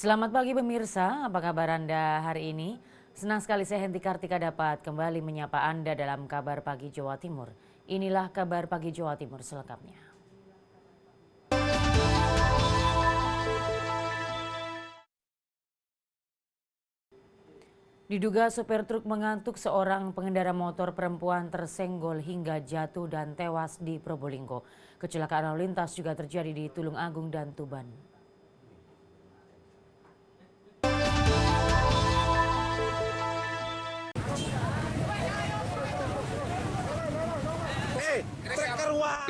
Selamat pagi pemirsa, apa kabar Anda hari ini? Senang sekali saya Henti Kartika dapat kembali menyapa Anda dalam Kabar Pagi Jawa Timur. Inilah Kabar Pagi Jawa Timur selengkapnya. Diduga sopir truk mengantuk, seorang pengendara motor perempuan tersenggol hingga jatuh dan tewas di Probolinggo. Kecelakaan lalu lintas juga terjadi di Tulung Agung dan Tuban.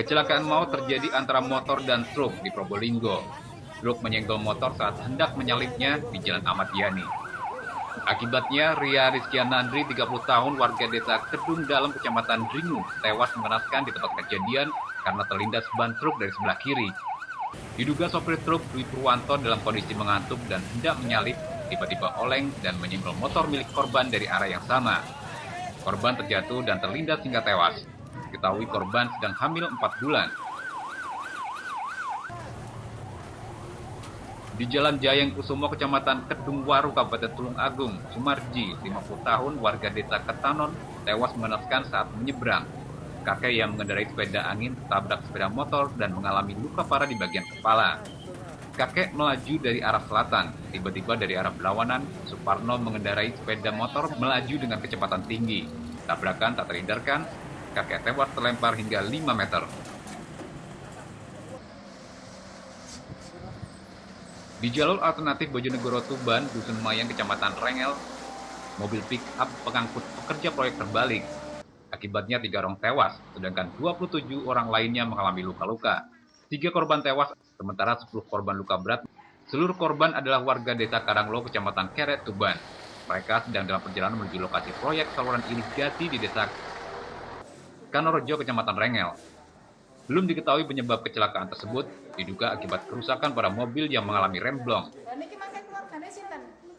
Kecelakaan maut terjadi antara motor dan truk di Probolinggo. Truk menyenggol motor saat hendak menyalipnya di Jalan Ahmad Yani. Akibatnya, Ria Rizkianandri, 30 tahun, warga desa Kedung Dalam, Kecamatan Dringu, tewas mengenaskan di tempat kejadian karena terlindas ban truk dari sebelah kiri. Diduga sopir truk Dwi Purwanto dalam kondisi mengantuk dan hendak menyalip, tiba-tiba oleng dan menyenggol motor milik korban dari arah yang sama. Korban terjatuh dan terlindas hingga tewas. Diketahui korban sedang hamil 4 bulan. Di Jalan Jayeng Kusumo, Kecamatan Kedung Waru, Kabupaten Tulung Agung, Sumarji, 50 tahun, warga desa Ketanon, tewas mengenaskan saat menyeberang. Kakek yang mengendarai sepeda angin tabrak sepeda motor dan mengalami luka parah di bagian kepala. Kakek melaju dari arah selatan, tiba-tiba dari arah berlawanan, Suparno mengendarai sepeda motor melaju dengan kecepatan tinggi. Tabrakan tak terhindarkan, kakek tewas terlempar hingga 5 meter. Di jalur alternatif Bojonegoro Tuban, Dusun Mayang, Kecamatan Rengel, mobil pick-up pengangkut pekerja proyek terbalik. Akibatnya 3 orang tewas, sedangkan 27 orang lainnya mengalami luka-luka. 3 korban tewas, sementara 10 korban luka berat. Seluruh korban adalah warga desa Karanglo, Kecamatan Keret, Tuban. Mereka sedang dalam perjalanan menuju lokasi proyek saluran irigasi di desa Kanorejo, Kecamatan Rengel. Belum diketahui penyebab kecelakaan tersebut, diduga akibat kerusakan pada mobil yang mengalami remblong.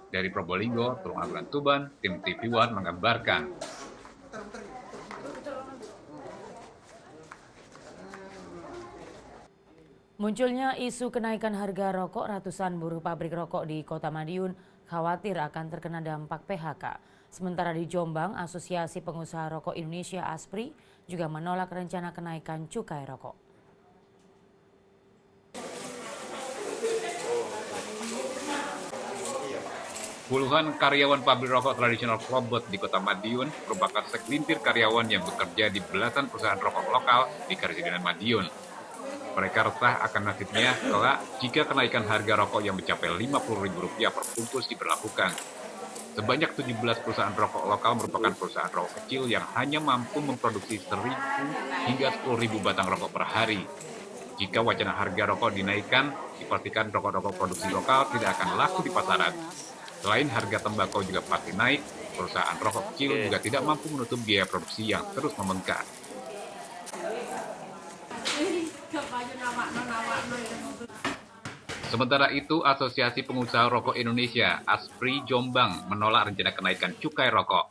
Dari Probolinggo, Tulung Agung, Tuban, tim TV One menggambarkan. Munculnya isu kenaikan harga rokok, ratusan buruh pabrik rokok di Kota Madiun khawatir akan terkena dampak PHK. Sementara di Jombang, Asosiasi Pengusaha Rokok Indonesia (ASPRI) juga menolak rencana kenaikan cukai rokok. Puluhan karyawan pabrik rokok tradisional Klobot di Kota Madiun merupakan segelintir karyawan yang bekerja di belasan perusahaan rokok lokal di Karesidenan Madiun. Mereka resah akan nasibnya kelak jika kenaikan harga rokok yang mencapai Rp50.000 per bungkus diberlakukan. Sebanyak 17 perusahaan rokok lokal merupakan perusahaan rokok kecil yang hanya mampu memproduksi 1.000 hingga 10.000 batang rokok per hari. Jika wacana harga rokok dinaikkan, dipastikan rokok-rokok produksi lokal tidak akan laku di pasaran. Selain harga tembakau juga pasti naik, perusahaan rokok kecil juga tidak mampu menutup biaya produksi yang terus membengkak. Sementara itu, Asosiasi Pengusaha Rokok Indonesia (ASPRI) Jombang menolak rencana kenaikan cukai rokok.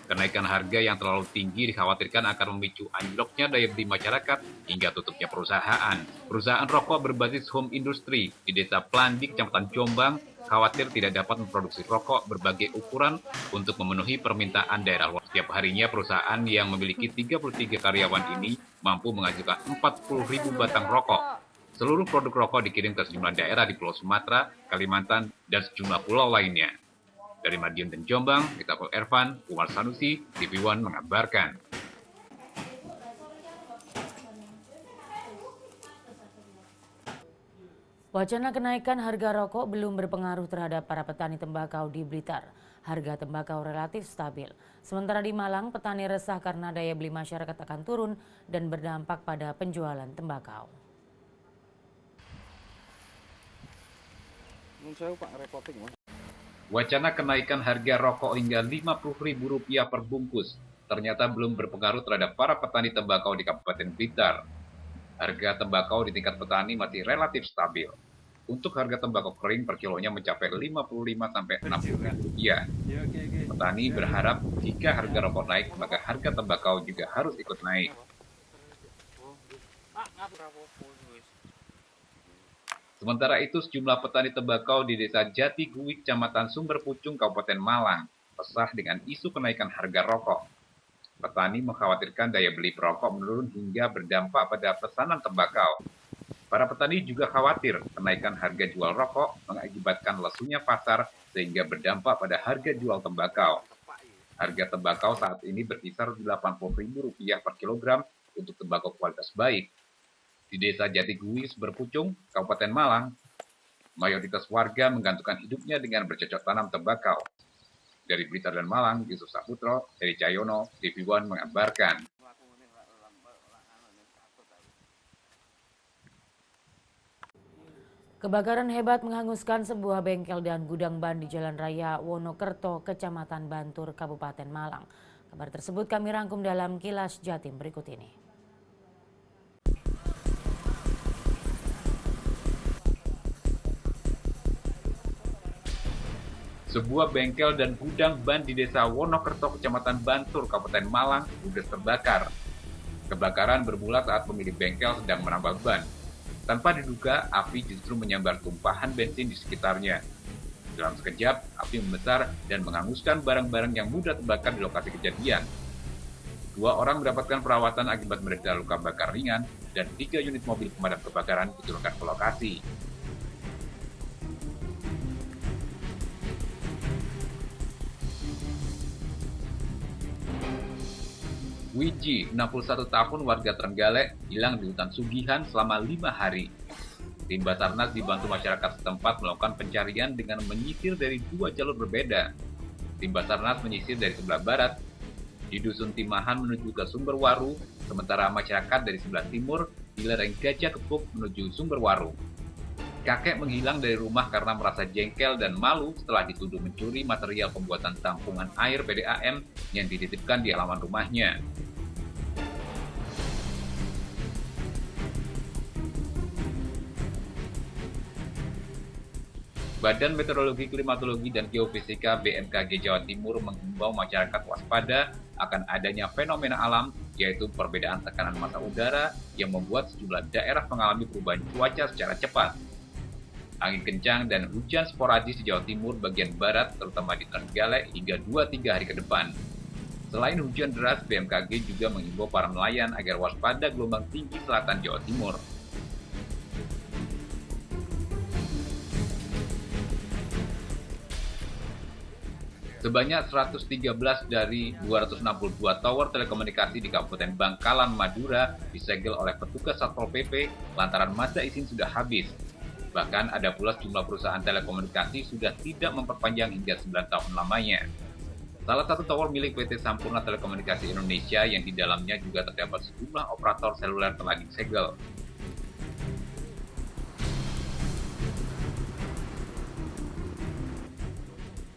Kenaikan harga yang terlalu tinggi dikhawatirkan akan memicu anjloknya daya beli masyarakat hingga tutupnya perusahaan. Perusahaan rokok berbasis home industry di Desa Plandi, Kecamatan Jombang, khawatir tidak dapat memproduksi rokok berbagai ukuran untuk memenuhi permintaan daerah luar. Setiap harinya perusahaan yang memiliki 33 karyawan ini mampu menghasilkan 40.000 batang rokok. Seluruh produk rokok dikirim ke sejumlah daerah di Pulau Sumatera, Kalimantan, dan sejumlah pulau lainnya. Dari Madiun dan Jombang, Kitapul Ervan, Umar Sanusi, TV One mengabarkan. Wacana kenaikan harga rokok belum berpengaruh terhadap para petani tembakau di Blitar. Harga tembakau relatif stabil. Sementara di Malang, petani resah karena daya beli masyarakat akan turun dan berdampak pada penjualan tembakau. Wacana kenaikan harga rokok hingga Rp50.000 per bungkus ternyata belum berpengaruh terhadap para petani tembakau di Kabupaten Blitar. Harga tembakau di tingkat petani masih relatif stabil. Untuk harga tembakau kering per kilonya mencapai Rp55-60.000. Petani berharap jika harga rokok naik, maka harga tembakau juga harus ikut naik. Sementara itu, sejumlah petani tembakau di Desa Jatigui, Kecamatan Sumber Pucung, Kabupaten Malang, resah dengan isu kenaikan harga rokok. Petani mengkhawatirkan daya beli perokok menurun hingga berdampak pada pesanan tembakau. Para petani juga khawatir kenaikan harga jual rokok mengakibatkan lesunya pasar sehingga berdampak pada harga jual tembakau. Harga tembakau saat ini berkisar Rp80.000 per kilogram untuk tembakau kualitas baik. Di Desa Jatigui, Berpucung, Kabupaten Malang, mayoritas warga menggantungkan hidupnya dengan bercocok tanam tembakau. Dari Blitar dan Malang, Yusuf Saputro, Heri Cahyono, TV One mengabarkan. Kebakaran hebat menghanguskan sebuah bengkel dan gudang ban di Jalan Raya Wonokerto, Kecamatan Bantur, Kabupaten Malang. Kabar tersebut kami rangkum dalam Kilas Jatim berikut ini. Sebuah bengkel dan gudang ban di Desa Wonokerto, Kecamatan Bantur, Kabupaten Malang, ludes terbakar. Kebakaran bermula saat pemilik bengkel sedang menambal ban. Tanpa diduga, api justru menyambar tumpahan bensin di sekitarnya. Dalam sekejap, api membesar dan menghanguskan barang-barang yang mudah terbakar di lokasi kejadian. 2 orang mendapatkan perawatan akibat menderita luka bakar ringan dan 3 unit mobil pemadam kebakaran diturunkan ke lokasi. Wiji, 61 tahun warga Trenggalek, hilang di hutan Sugihan selama 5 hari. Tim Basarnas dibantu masyarakat setempat melakukan pencarian dengan menyisir dari 2 jalur berbeda. Tim Basarnas menyisir dari sebelah barat, di Dusun Timahan menuju ke Sumber Waru, sementara masyarakat dari sebelah timur di lereng Gajah Kepuk menuju Sumber Waru. Kakek menghilang dari rumah karena merasa jengkel dan malu setelah dituduh mencuri material pembuatan tampungan air PDAM yang dititipkan di halaman rumahnya. Badan Meteorologi, Klimatologi, dan Geofisika BMKG Jawa Timur menghimbau masyarakat waspada akan adanya fenomena alam, yaitu perbedaan tekanan massa udara yang membuat sejumlah daerah mengalami perubahan cuaca secara cepat. Angin kencang dan hujan sporadis di Jawa Timur bagian barat, terutama di Trenggalek, hingga 2-3 hari ke depan. Selain hujan deras, BMKG juga menghimbau para nelayan agar waspada gelombang tinggi selatan Jawa Timur. Sebanyak 113 dari 262 tower telekomunikasi di Kabupaten Bangkalan, Madura disegel oleh petugas Satpol PP lantaran masa izin sudah habis. Bahkan ada pula sejumlah perusahaan telekomunikasi sudah tidak memperpanjang hingga 9 tahun lamanya. Salah satu tower milik PT Sampurna Telekomunikasi Indonesia yang di dalamnya juga terdapat sejumlah operator seluler telah disegel.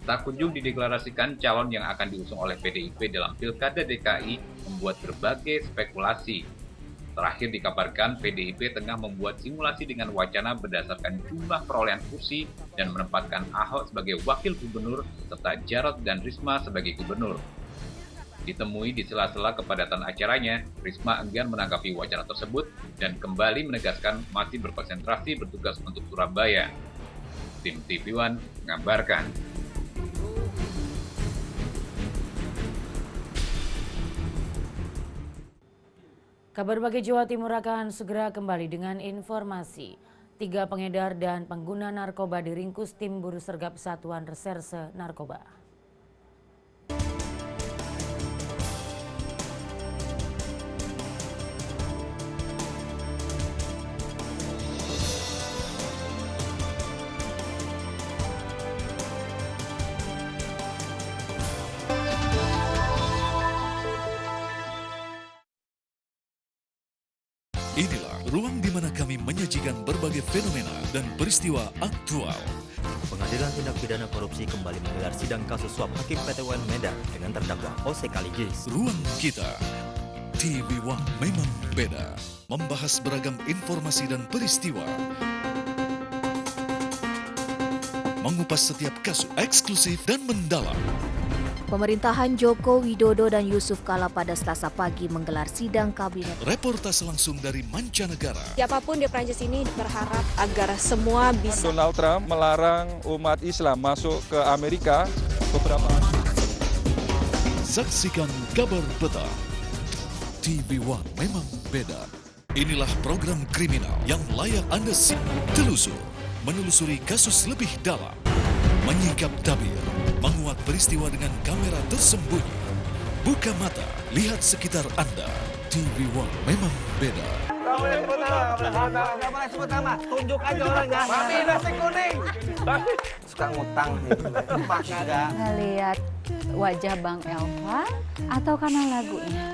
Tak kunjung dideklarasikan calon yang akan diusung oleh PDIP dalam Pilkada DKI membuat berbagai spekulasi. Terakhir dikabarkan PDIP tengah membuat simulasi dengan wacana berdasarkan jumlah perolehan kursi dan menempatkan Ahok sebagai wakil gubernur serta Jarot dan Risma sebagai gubernur. Ditemui di sela-sela kepadatan acaranya, Risma enggan menanggapi wacana tersebut dan kembali menegaskan masih berkonsentrasi bertugas untuk Surabaya. Tim TV One mengabarkan. Kabar Bagai Jawa Timur akan segera kembali dengan informasi. 3 pengedar dan pengguna narkoba diringkus tim Buru Sergap Satuan Reserse Narkoba. Inilah ruang di mana kami menyajikan berbagai fenomena dan peristiwa aktual. Pengadilan Tindak Pidana Korupsi kembali menggelar sidang kasus suap Hakim PT UN Medan dengan terdakwa Ose Kaligis. Ruang kita, TV One memang beda. Membahas beragam informasi dan peristiwa. Mengupas setiap kasus eksklusif dan mendalam. Pemerintahan Joko Widodo dan Yusuf Kala pada Selasa pagi menggelar sidang kabinet. Reportase langsung dari mancanegara. Siapapun di Prancis ini berharap agar semua bisa. Donald Trump melarang umat Islam masuk ke Amerika. Saksikan kabar petang. TV One memang beda. Inilah program kriminal yang layak Anda simak. Telusur, menelusuri kasus lebih dalam. Menyingkap tabir, menguak peristiwa dengan kamera tersembunyi. Buka mata, lihat sekitar Anda. TV One memang beda. Gak boleh sebut nama, tunjuk aja orangnya. Mami nasi kuning. Suka ngutang nih, enggak. Ngeliat wajah Bang Elva atau karena lagunya?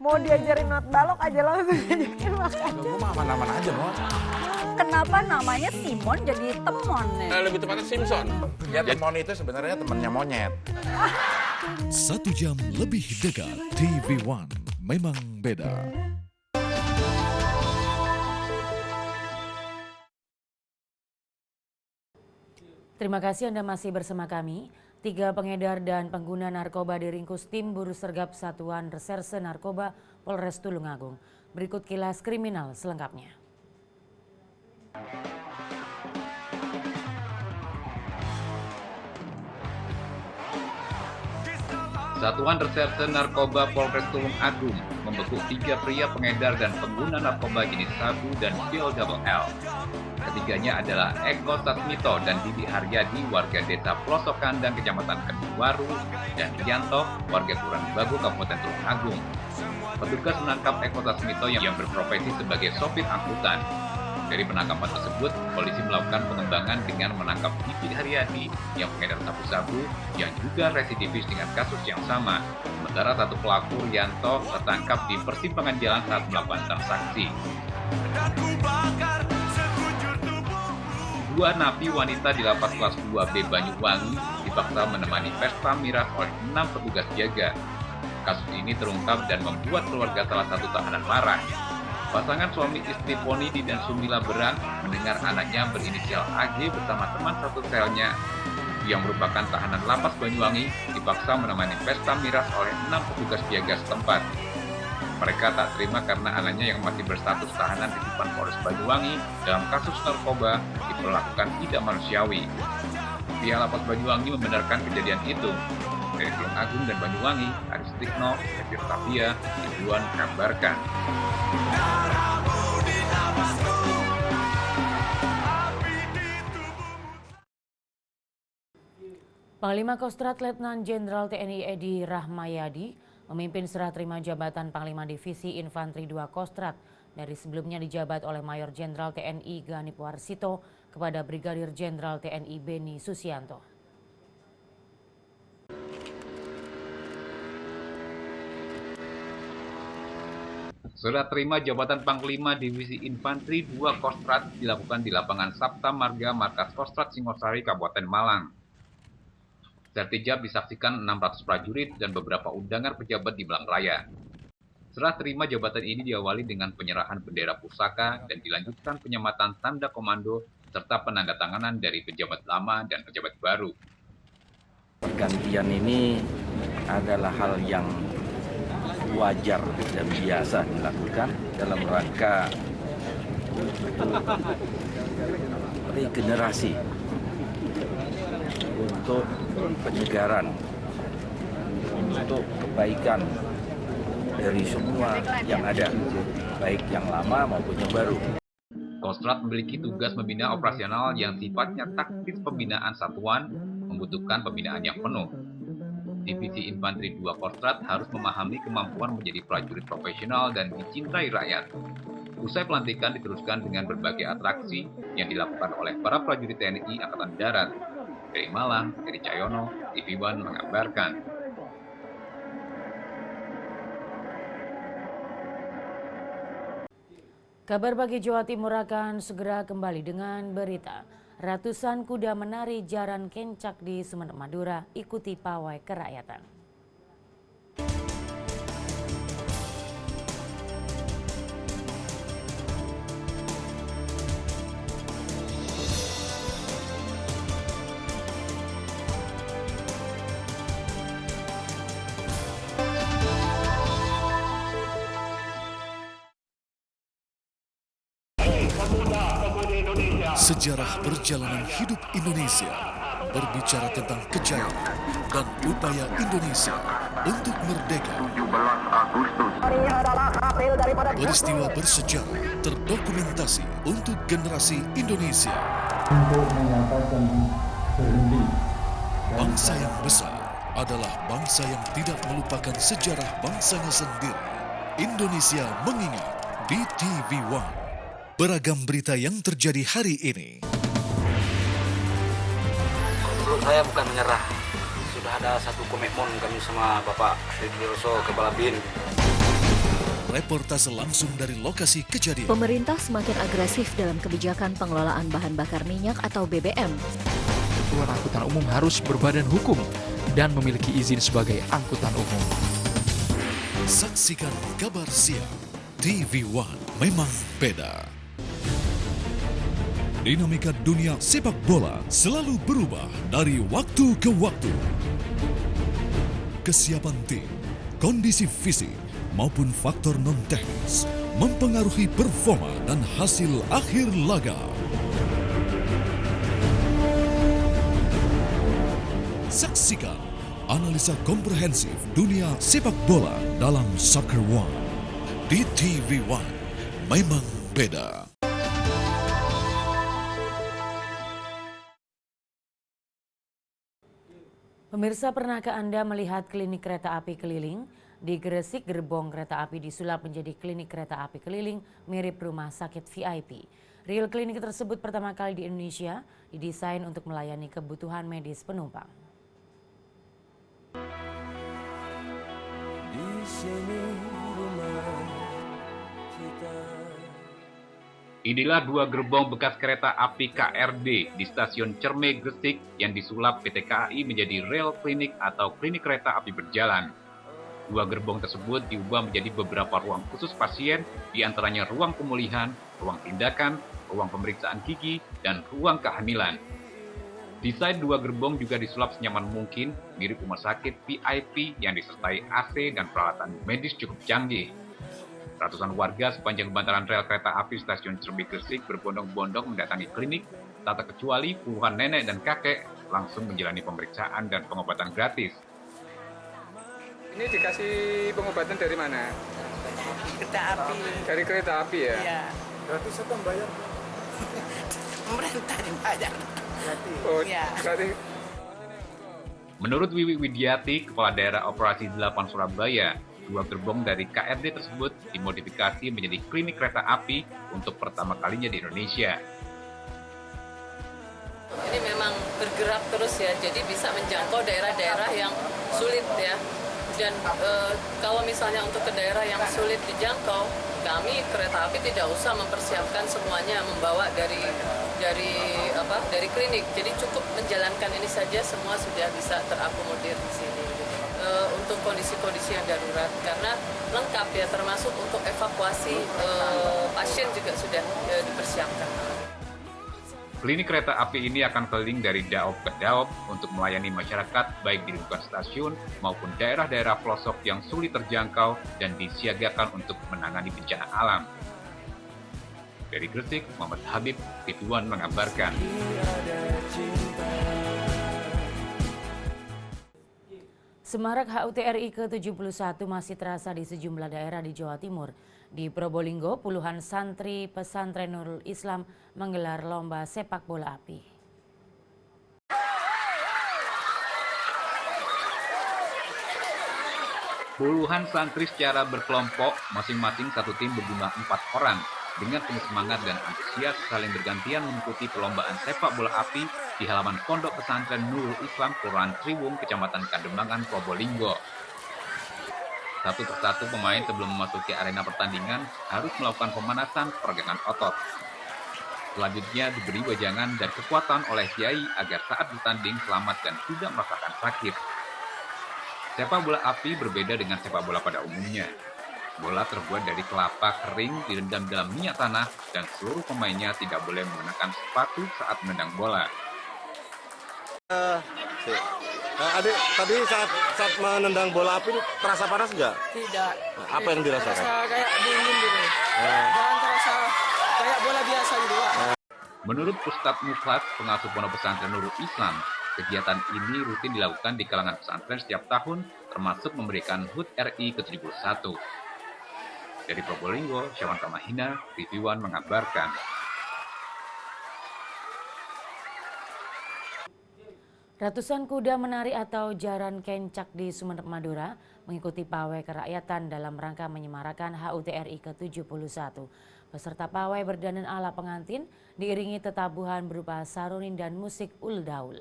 Mau diajarin not balok aja langsung diajakin makan. Gue mah aman-aman aja, Mon. Kenapa namanya Simon jadi temon ya? Lebih tepatnya Simpson. Ya, temon itu sebenarnya temannya monyet. 1 jam lebih dekat. TV One memang beda. Terima kasih Anda masih bersama kami. 3 pengedar dan pengguna narkoba diringkus tim Buru Sergap Satuan Reserse Narkoba Polres Tulungagung. Berikut kilas kriminal selengkapnya. Satuan Reserse Narkoba Polres Tulungagung membekuk 3 pria pengedar dan pengguna narkoba jenis sabu dan pil double L. Ketiganya adalah Eko Sasmito dan Didi Haryadi, warga desa Pelosok Kandang, Kecamatan Kedungwaru, dan Yanto, warga Kurang Bagu, Kabupaten Tulungagung. Petugas menangkap Eko Sasmito yang berprofesi sebagai sopir angkutan. Dari penangkapan tersebut, polisi melakukan pengembangan dengan menangkap Didi Haryadi yang pengedar sabu-sabu yang juga residivis dengan kasus yang sama. Sementara satu pelaku, Yanto, tertangkap di persimpangan jalan saat melakukan transaksi. 2 napi wanita di lapas kelas 2B Banyuwangi dipaksa menemani pesta miras oleh 6 petugas jaga. Kasus ini terungkap dan membuat keluarga salah satu tahanan marah. Pasangan suami istri Ponidi dan Sumila Berang mendengar anaknya berinisial AG bersama teman satu selnya yang merupakan tahanan lapas Banyuwangi dipaksa menemani pesta miras oleh 6 petugas jaga setempat. Mereka tak terima karena anaknya yang masih berstatus tahanan titipan Polres Banyuwangi dalam kasus narkoba diperlakukan tidak manusiawi. Pihak lapas Banyuwangi membenarkan kejadian itu. Dari Tulungagung dan Banyuwangi, Aris Tikno, Febir Tavia, Ibuan kabarkan. Panglima Kostrat Letnan Jenderal TNI Edi Rahmayadi memimpin serah terima jabatan Panglima Divisi Infanteri 2 Kostrat dari sebelumnya dijabat oleh Mayor Jenderal TNI Ganip Warsito kepada Brigadir Jenderal TNI Beni Susianto. Serah terima jabatan Panglima Divisi Infanteri 2 Kostrat dilakukan di lapangan Sapta Marga Markas Kostrat Singosari, Kabupaten Malang. Sertijab disaksikan 600 prajurit dan beberapa undangan pejabat di Malang Raya. Serah terima jabatan ini diawali dengan penyerahan bendera pusaka dan dilanjutkan penyematan tanda komando serta penandatanganan dari pejabat lama dan pejabat baru. Pergantian ini adalah hal yang wajar dan biasa dilakukan dalam rangka regenerasi untuk penyegaran, untuk kebaikan dari semua yang ada, baik yang lama maupun yang baru. Kostrat memiliki tugas membina operasional yang sifatnya taktis. Pembinaan satuan membutuhkan pembinaan yang penuh. Divisi Infanteri 2 Kostrat harus memahami kemampuan menjadi prajurit profesional dan dicintai rakyat. Usai pelantikan diteruskan dengan berbagai atraksi yang dilakukan oleh para prajurit TNI Angkatan Darat. Dari Malang, Edi Cahyono, TV One mengabarkan. Kabar Pagi Jawa Timur akan segera kembali dengan berita. Ratusan kuda menari jaran kencak di Sumeneb, Madura ikuti pawai kerakyatan. Sejarah perjalanan hidup Indonesia berbicara tentang kejayaan dan upaya Indonesia untuk merdeka. Peristiwa bersejarah terdokumentasi untuk generasi Indonesia. Bangsa yang besar adalah bangsa yang tidak melupakan sejarah bangsanya sendiri. Indonesia mengingat di TV One. Beragam berita yang terjadi hari ini. Menurut saya bukan menyerah. Sudah ada satu komitmen kami sama Bapak Sudiroso Kepala BIN. Reportase langsung dari lokasi kejadian. Pemerintah semakin agresif dalam kebijakan pengelolaan bahan bakar minyak atau BBM. Satuan angkutan umum harus berbadan hukum dan memiliki izin sebagai angkutan umum. Saksikan kabar siang. TV One memang beda. Dinamika dunia sepak bola selalu berubah dari waktu ke waktu. Kesiapan tim, kondisi fisik, maupun faktor non-teknis mempengaruhi performa dan hasil akhir laga. Saksikan analisa komprehensif dunia sepak bola dalam Soccer One. Di TV One memang beda. Pemirsa, pernahkah Anda melihat klinik kereta api keliling? Di Gresik, gerbong kereta api disulap menjadi klinik kereta api keliling mirip rumah sakit VIP. Real klinik tersebut pertama kali di Indonesia, didesain untuk melayani kebutuhan medis penumpang. Di sini rumah kita. Inilah dua gerbong bekas kereta api KRD di stasiun Cerme, Gresik yang disulap PT KAI menjadi rel klinik atau klinik kereta api berjalan. Dua gerbong tersebut diubah menjadi beberapa ruang khusus pasien, diantaranya ruang pemulihan, ruang tindakan, ruang pemeriksaan gigi, dan ruang kehamilan. Desain dua gerbong juga disulap senyaman mungkin, mirip rumah sakit VIP yang disertai AC dan peralatan medis cukup canggih. Ratusan warga sepanjang bantaran rel kereta api stasiun Cerme Gresik berbondong-bondong mendatangi klinik, tak terkecuali puluhan nenek dan kakek langsung menjalani pemeriksaan dan pengobatan gratis. Ini dikasih pengobatan dari mana? Kereta api. Dari kereta api ya? Iya. Gratis atau bayar? Pemerintah dibayar. Oh, ya. Gratis. Menurut Wiwi Widiati, Kepala Daerah Operasi 8 Surabaya, dua gerbong dari KRD tersebut dimodifikasi menjadi klinik kereta api untuk pertama kalinya di Indonesia. Ini memang bergerak terus ya, jadi bisa menjangkau daerah-daerah yang sulit ya. Dan kalau misalnya untuk ke daerah yang sulit dijangkau, kami kereta api tidak usah mempersiapkan semuanya membawa dari klinik. Jadi cukup menjalankan ini saja, semua sudah bisa terakomodir di sini. Untuk kondisi-kondisi yang darurat, karena lengkap ya, termasuk untuk evakuasi pasien juga sudah dipersiapkan. Klinik kereta api ini akan keliling dari daop ke daop untuk melayani masyarakat baik di lingkungan stasiun maupun daerah-daerah pelosok yang sulit terjangkau dan disiagakan untuk menangani bencana alam. Dari Gresik, Muhammad Habib, TV One mengabarkan. Semarak HUT RI ke-71 masih terasa di sejumlah daerah di Jawa Timur. Di Probolinggo, puluhan santri pesantren Nurul Islam menggelar lomba sepak bola api. Puluhan santri secara berkelompok, masing-masing satu tim berjumlah 4 orang, dengan penuh semangat dan antusias saling bergantian mengikuti perlombaan sepak bola api di halaman Pondok Pesantren Nurul Islam Kelurahan Triwung, Kecamatan Kademangan, Probolinggo. Satu persatu pemain sebelum memasuki arena pertandingan harus melakukan pemanasan pergerakan otot. Selanjutnya diberi wejangan dan kekuatan oleh kiai agar saat bertanding selamat dan tidak merasakan sakit. Sepak bola api berbeda dengan sepak bola pada umumnya. Bola terbuat dari kelapa kering direndam dalam minyak tanah dan seluruh pemainnya tidak boleh menggunakan sepatu saat menendang bola. Adik, tadi saat menendang bola api terasa panas nggak? Tidak. Apa yang dirasakan? Terasa kayak dingin gitu. Jangan terasa kayak bola biasa gitu Pak. Menurut Ustadz Mufas, pengasuh Pondok Pesantren Nurul Islam, kegiatan ini rutin dilakukan di kalangan pesantren setiap tahun, termasuk memberikan HUT RI ke-71. Dari Probolinggo, Syawan Kamahina, TV One mengabarkan. Ratusan kuda menari atau jaran kencak di Sumeneb, Madura mengikuti pawai kerakyatan dalam rangka menyemarakan HUT RI ke-71. Peserta pawai berdandan ala pengantin diiringi tetabuhan berupa sarunin dan musik uldaul.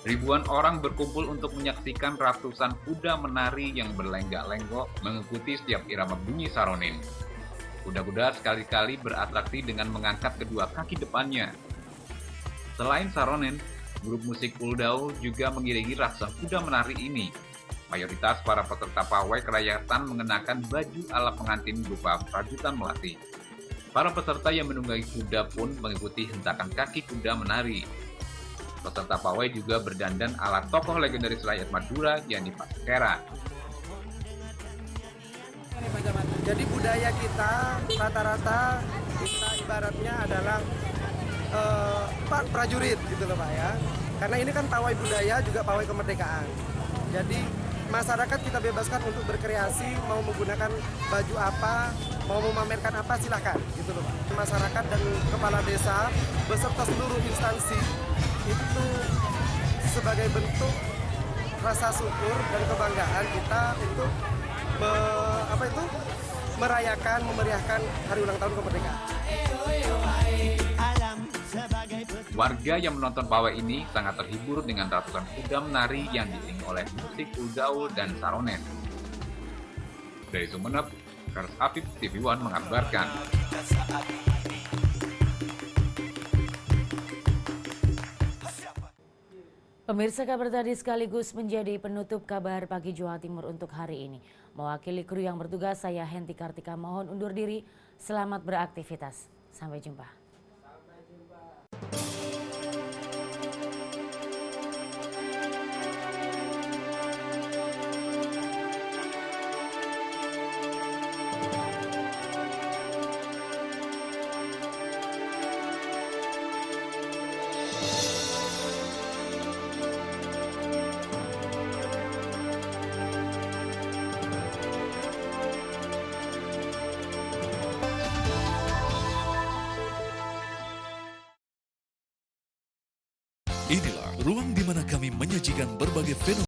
Ribuan orang berkumpul untuk menyaksikan ratusan kuda menari yang berlenggak-lenggok mengikuti setiap irama bunyi saronin. Kuda-kuda sekali-kali beratraksi dengan mengangkat kedua kaki depannya. Selain saronin, grup musik uldaul juga mengiringi ratusan kuda menari ini. Mayoritas para peserta pawai kerakyatan mengenakan baju ala pengantin berupa prajurit melati. Para peserta yang menunggangi kuda pun mengikuti hentakan kaki kuda menari. Peserta pawai juga berdandan ala tokoh legendaris rakyat Madura, Yani Paskera. Jadi budaya kita rata-rata kita ibaratnya adalah prajurit gitu loh Pak ya. Karena ini kan pawai budaya juga pawai kemerdekaan. Jadi masyarakat kita bebaskan untuk berkreasi, mau menggunakan baju apa, mau memamerkan apa silahkan gitu loh Pak. Masyarakat dan kepala desa beserta seluruh instansi itu sebagai bentuk rasa syukur dan kebanggaan kita untuk merayakan, memeriahkan hari ulang tahun kemerdekaan. Warga yang menonton pawai ini sangat terhibur dengan ratusan kuda menari yang diiringi oleh musik uldaul dan saronen. Dari Sumeneb, Kars Afif, TV One mengabarkan. Pemirsa, kabar tadi sekaligus menjadi penutup kabar pagi Jawa Timur untuk hari ini. Mewakili kru yang bertugas, saya Henti Kartika mohon undur diri. Selamat beraktivitas. Sampai jumpa. Inilah ruang di mana kami menyajikan berbagai fenomena